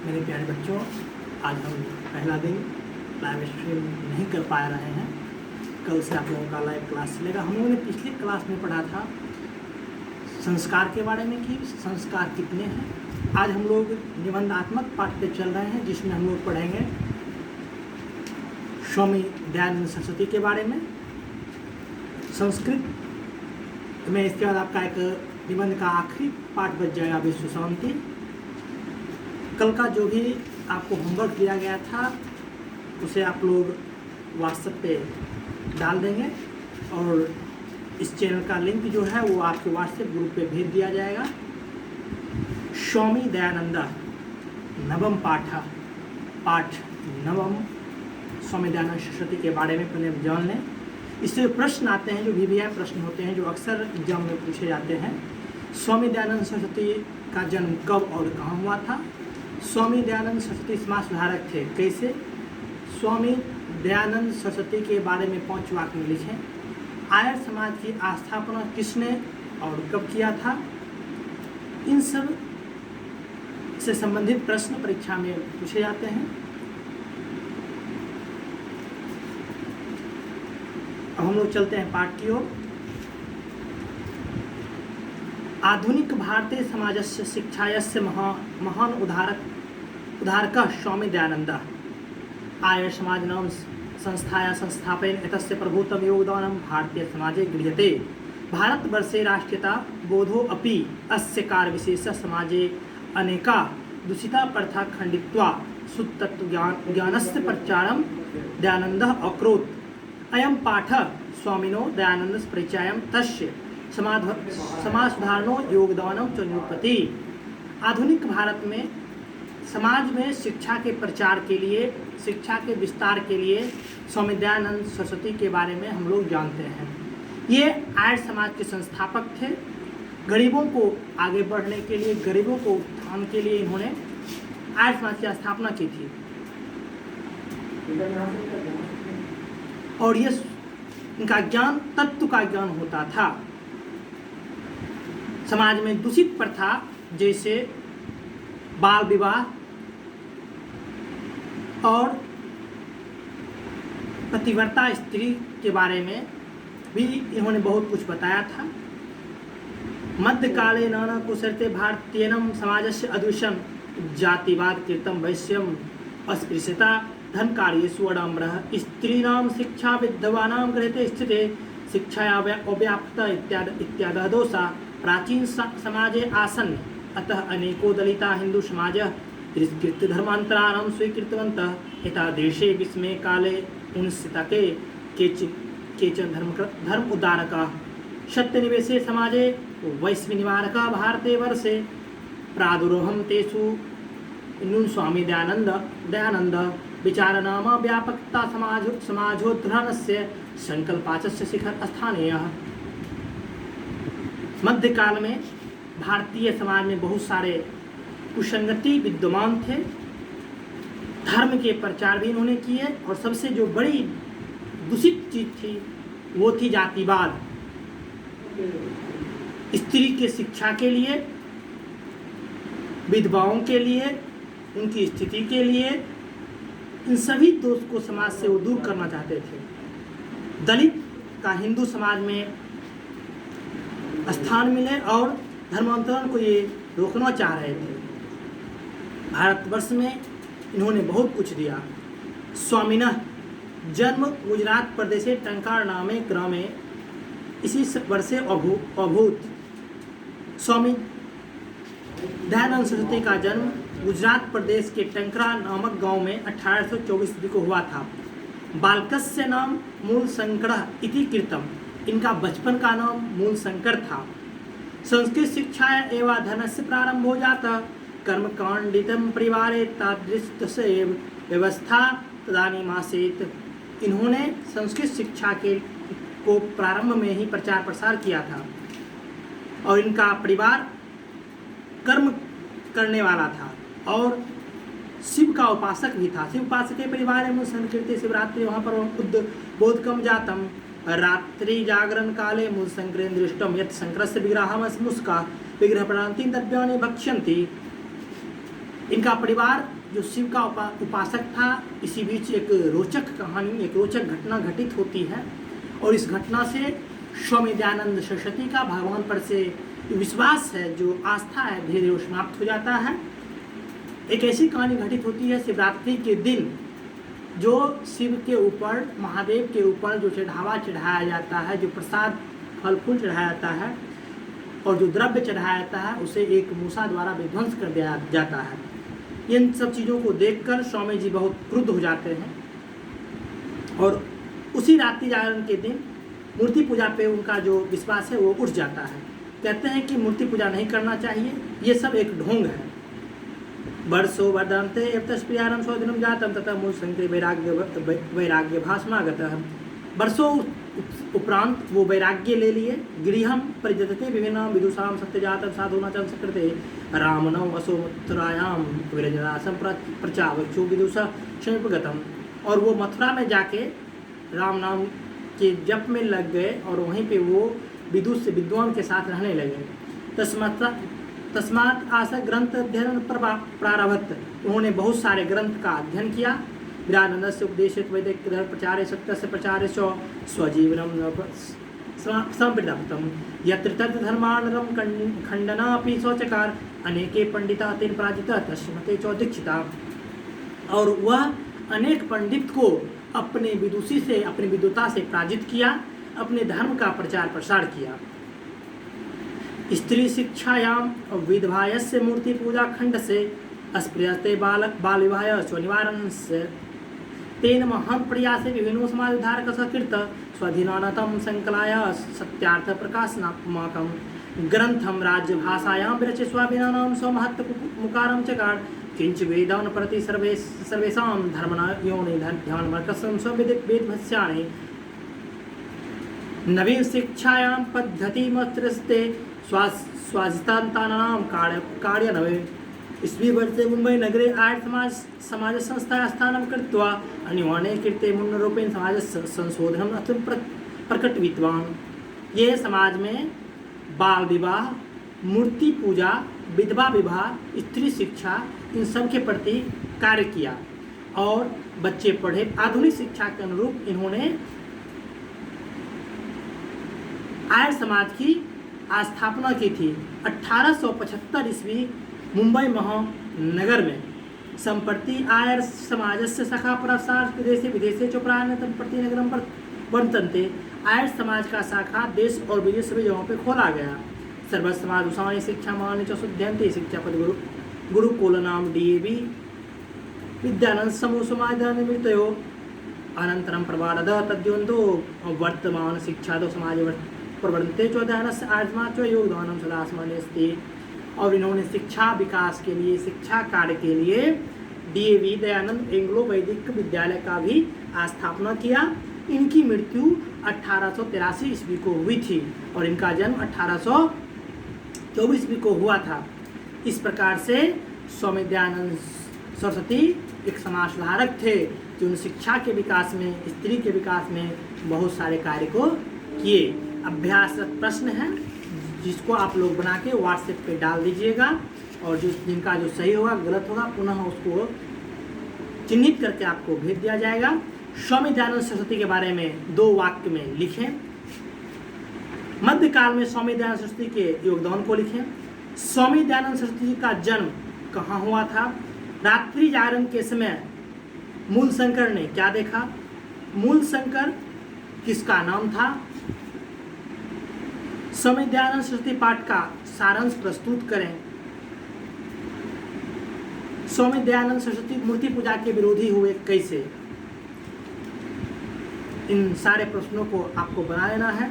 मेरे प्यारे बच्चों, आज हम पहला दिन लाइव स्ट्रीम नहीं कर पा रहे हैं। कल से आप लोगों का लाइव क्लास चलेगा। हम लोगों ने पिछले क्लास में पढ़ा था संस्कार के बारे में कि संस्कार कितने हैं। आज हम लोग निबंधात्मक पाठ पे चल रहे हैं, जिसमें हम लोग पढ़ेंगे स्वामी दयानंद सरस्वती के बारे में संस्कृत में। इसके बाद आपका एक निबंध का आखिरी पाठ बच जाएगा विश्व शांति। कल का जो भी आपको होमवर्क दिया गया था उसे आप लोग व्हाट्सएप पे डाल देंगे और इस चैनल का लिंक जो है वो आपके व्हाट्सएप ग्रुप पे भेज दिया जाएगा। स्वामी दयानंद नवम पाठ नवम स्वामी दयानंद सरस्वती के बारे में पहले जान लें। इससे प्रश्न आते हैं, जो VVI प्रश्न होते हैं, जो अक्सर एग्जाम में पूछे जाते हैं। स्वामी दयानंद सरस्वती का जन्म कब और कहाँ हुआ था? स्वामी दयानंद सरस्वती समाज सुधारक थे। कैसे? स्वामी दयानंद सरस्वती के बारे में 5 वाक्य में लिखें। आर्य समाज की स्थापना किसने और कब किया था? इन सब से संबंधित प्रश्न परीक्षा में पूछे जाते हैं। अब हम लोग चलते हैं पाठ की ओर। आधुनिक भारतीय समाजस्य शिक्षायस्य महान उदारकः स्वामी दयानन्दः। आर्य समाज नाम संस्थाया संस्थापयन् एतस्य प्रभूतं योगदानं भारतीय समाजे गृह्यते। भारतवर्षे राष्ट्रीयता बोधो अपि अस्य कार्यविशेषः समाजे अनेका दूषिता प्रथा खण्डित्वा शुद्धतत्त्वज्ञानस्य प्रचारं दयानन्दः अकरोत्। अयं पाठः स्वामिनो दयानन्दस्य परिचयं तस्य समाज सुधारणो योगदानं च निरूपति। आधुनिक भारत में समाज में शिक्षा के प्रचार के लिए, शिक्षा के विस्तार के लिए स्वामी दयानंद सरस्वती के बारे में हम लोग जानते हैं। ये आर्य समाज के संस्थापक थे। गरीबों को आगे बढ़ने के लिए, गरीबों को उत्थान के लिए इन्होंने आर्य समाज की स्थापना की थी। और ये इनका ज्ञान तत्व का ज्ञान होता था। समाज में दूषित प्रथा जैसे बाल विवाह और पतिव्रता स्त्री के बारे में भी इन्होंने बहुत कुछ बताया था। मध्यकाले नाना कुसरते भारतीयनम समाजस्य अदृश्यम जातिवाद कृतम वैश्यम अस्पृश्यता धनकार्येषु आडम्बरः स्त्रीणां शिक्षा विद्वानां गृहे स्थिते शिक्षाया अव्याप्तता इत्यादि दोषा प्राचीन समाजे आसन्। अतः अनेको दलिता हिंदू समाजः तिरस्कृत्य धर्मान्तराणां स्वीकृतवन्तः। एतादृशे विस्मये काले 19 शतके केचन धर्म उद्धारकाः सत्यनिवेशे समाजे वैश्विनिवारकाः भारते वर्षे प्रादुर्भवं। तेषु स्वामी दयानन्द विचारनाम व्यापकता समाजोत्थानस्य संकल्पाचस्य शिखर स्थानीयः। मध्यकाल में भारतीय समाज में बहुत सारे कुसंगति विद्यमान थे। धर्म के प्रचार भी इन्होंने किए और सबसे जो बड़ी दूषित चीज थी वो थी जातिवाद। स्त्री के शिक्षा के लिए, विधवाओं के लिए, उनकी स्थिति के लिए, इन सभी दोष को समाज से वो दूर करना चाहते थे। दलित का हिंदू समाज में स्थान मिले और धर्मांतरण को ये रोकना चाह रहे थे। भारतवर्ष में इन्होंने बहुत कुछ दिया। स्वामिनः जन्म गुजरात प्रदेश टंकार नामे ग्रामे इसी वर्षे अभूत। स्वामी दयानंद सरस्वती का जन्म गुजरात प्रदेश के टंकरा नामक गांव में 1824 को हुआ था। बालकस्य नाम मूल शंकर इति कृतम। इनका बचपन का नाम मूल शंकर था। संस्कृत शिक्षा एवं धनस्य प्रारंभो जाता। कर्मकांडितम परिवारे तादृश व्यवस्था तदानीमासीत। इन्होंने संस्कृत शिक्षा को प्रारंभ में ही प्रचार प्रसार किया था और इनका परिवार कर्म करने वाला था और शिव का उपासक भी था। शिव उपासक के परिवार में संस्कृति शिवरात्रि वहाँ पर उद्बोधकम जातम। रात्रि जागरण काले मूल शंकरेण दृष्टम यत् शंकरस्य विग्रहमस्मुष्का विग्रह प्रांति द्रव्याणि भक्ष्यन्ति। इनका परिवार जो शिव का उपासक था, इसी बीच एक रोचक कहानी, एक रोचक घटना घटित होती है और इस घटना से स्वामी दयानंद सरस्वती का भगवान पर से विश्वास है, जो आस्था है, धीरे धीरे समाप्त हो जाता है। एक ऐसी कहानी घटित होती है शिवरात्रि के दिन, जो शिव के ऊपर, महादेव के ऊपर जो चढ़ावा चढ़ाया जाता है, जो प्रसाद फल फूल चढ़ाया जाता है और जो द्रव्य चढ़ाया जाता है, उसे एक मूसा द्वारा विध्वंस कर दिया जाता है। इन सब चीज़ों को देखकर स्वामी जी बहुत क्रुद्ध हो जाते हैं और उसी रात्रि जागरण के दिन मूर्ति पूजा पे उनका जो विश्वास है वो उठ जाता है। कहते हैं कि मूर्ति पूजा नहीं करना चाहिए, ये सब एक ढोंग है। वर्षो वर्धन्ते एवतस्प्रियारम स्वदिनम जातम तथा मूल संकृत वैराग्य भाषमागतः। वर्षों उपरांत वो वैराग्य ले लिए। गृहम परिजतते विभिन्न विदुषाम सत्यजात साधुना च सकृते रामनव असोमथुरायाम विरजनासम प्रचावक्षु विदुषा समीपगतम। और वो मथुरा में जाके राम नाम के जप में लग गए और वहीं पे वो विदुष विद्वान के साथ रहने लगे। तस्मात् आस ग्रंथ अध्ययन प्रारभत। उन्होंने बहुत सारे ग्रंथ का अध्ययन किया। विरानंद से उपदेश वैदिक प्रचारे सत्य से प्रचारे स्वजीवनम संप्रदत्तम यत्र तत्र धर्मानरम खंडनापि शौचकार अनेके पंडिता तेन पराजिता तस्मते चौदीक्षिता। और वह अनेक पंडित को अपने विदुषी से, अपनी विद्वता से पराजित किया, अपने धर्म का प्रचार प्रसार किया। स्त्री शिक्षायाम विधवायस्य मूर्ति पूजा खंड से अस्पृहते बाल विवाह स्वनिवारण से तेन महान प्रयासे विभिन्नो समाज उद्धारक सकृत स्वाधीनतम संकलाय सत्यार्थ प्रकाशनात्मकम ग्रंथम राज्य भाषायां विरचे स्वाभिनानाम स्वमहत्व मुकारम चकार किंच वेदान प्रति सर्वेषां धर्मना योनि ध्यान मर्कसं स्ववेदभस्यानि नवीन शिक्षायां पद्धतिमत्रस्ते स्वाजितान्तानां कार्य नवे। ईस्वी वर्षे मुंबई नगरे आर्य समाज संस्था स्थानं कृत्वा अनिवार्य कृते मूर्णरूपेण समाज संशोधनम् प्रकटितवान्। ये समाज में बाल विवाह, मूर्ति पूजा, विधवा विवाह, स्त्री शिक्षा, इन सब के प्रति कार्य किया और बच्चे पढ़े। आधुनिक शिक्षा के अनुरूप इन्होंने आर्य समाज की स्थापना की थी। 1875 ईस्वी मुंबई महानगर में संप्रति आर्य समाजस्य शाखा प्रसार विदेशे विदेशे च प्रायः प्रति नगरम पर वर्तन्ते। आर्य समाज का शाखा देश और विदेश सभी जगहों पे खोला गया। सर्वसमाज शिक्षा मान च शुद्ध्यन्ते शिक्षा पद गुरुकुल नाम DAV विद्यानंद समूह समाज निमित्तयो अनंतरम प्रवाद तद्योन्तो वर्तमान शिक्षा दो समाज प्रवर्तते चौदहनस्य आर्यसमाज योगदानम सदासमान्य अस्ति। और इन्होंने शिक्षा विकास के लिए, शिक्षा कार्य के लिए DAV दयानंद एंग्लो वैदिक विद्यालय का भी स्थापना किया। इनकी मृत्यु 1883 ईस्वी को हुई थी और इनका जन्म 1824 ईस्वी को हुआ था। इस प्रकार से स्वामी दयानंद सरस्वती एक समाज सुधारक थे, जो शिक्षा के विकास में, स्त्री के विकास में बहुत सारे कार्य को किए। अभ्यासरत प्रश्न है जिसको आप लोग बना के व्हाट्सएप पे डाल दीजिएगा और जिनका जो सही होगा, गलत होगा, पुनः उसको चिन्हित करके आपको भेज दिया जाएगा। स्वामी दयानंद सरस्वती के बारे में 2 वाक्य में लिखें। मध्यकाल में स्वामी दयानंद सरस्वती के योगदान को लिखें। स्वामी दयानंद सरस्वती जी का जन्म कहाँ हुआ था? रात्रि जागरण के समय मूल शंकर ने क्या देखा? मूल शंकर किसका नाम था? स्वामी दयानंद सरस्वती पाठ का सारांश प्रस्तुत करें। स्वामी दयानंद सरस्वती मूर्ति पूजा के विरोधी हुए कैसे? इन सारे प्रश्नों को आपको बना लेना है।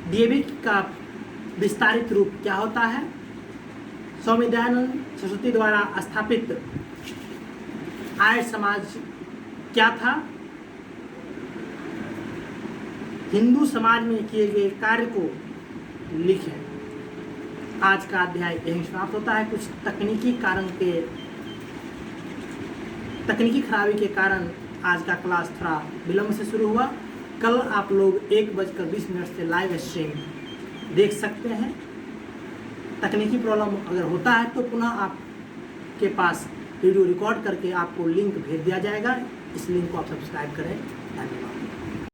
DAV का विस्तारित रूप क्या होता है? स्वामी दयानंद सरस्वती द्वारा स्थापित आर्य समाज क्या था? हिंदू समाज में किए गए कार्य को लिखें। आज का अध्याय यहीं समाप्त होता है। कुछ तकनीकी खराबी के कारण आज का क्लास थोड़ा विलंब से शुरू हुआ। कल आप लोग 1:20 से लाइव स्ट्रीम देख सकते हैं। तकनीकी प्रॉब्लम अगर होता है तो पुनः आपके पास वीडियो रिकॉर्ड करके आपको लिंक भेज दिया जाएगा। इस लिंक को आप सब्सक्राइब करें। धन्यवाद।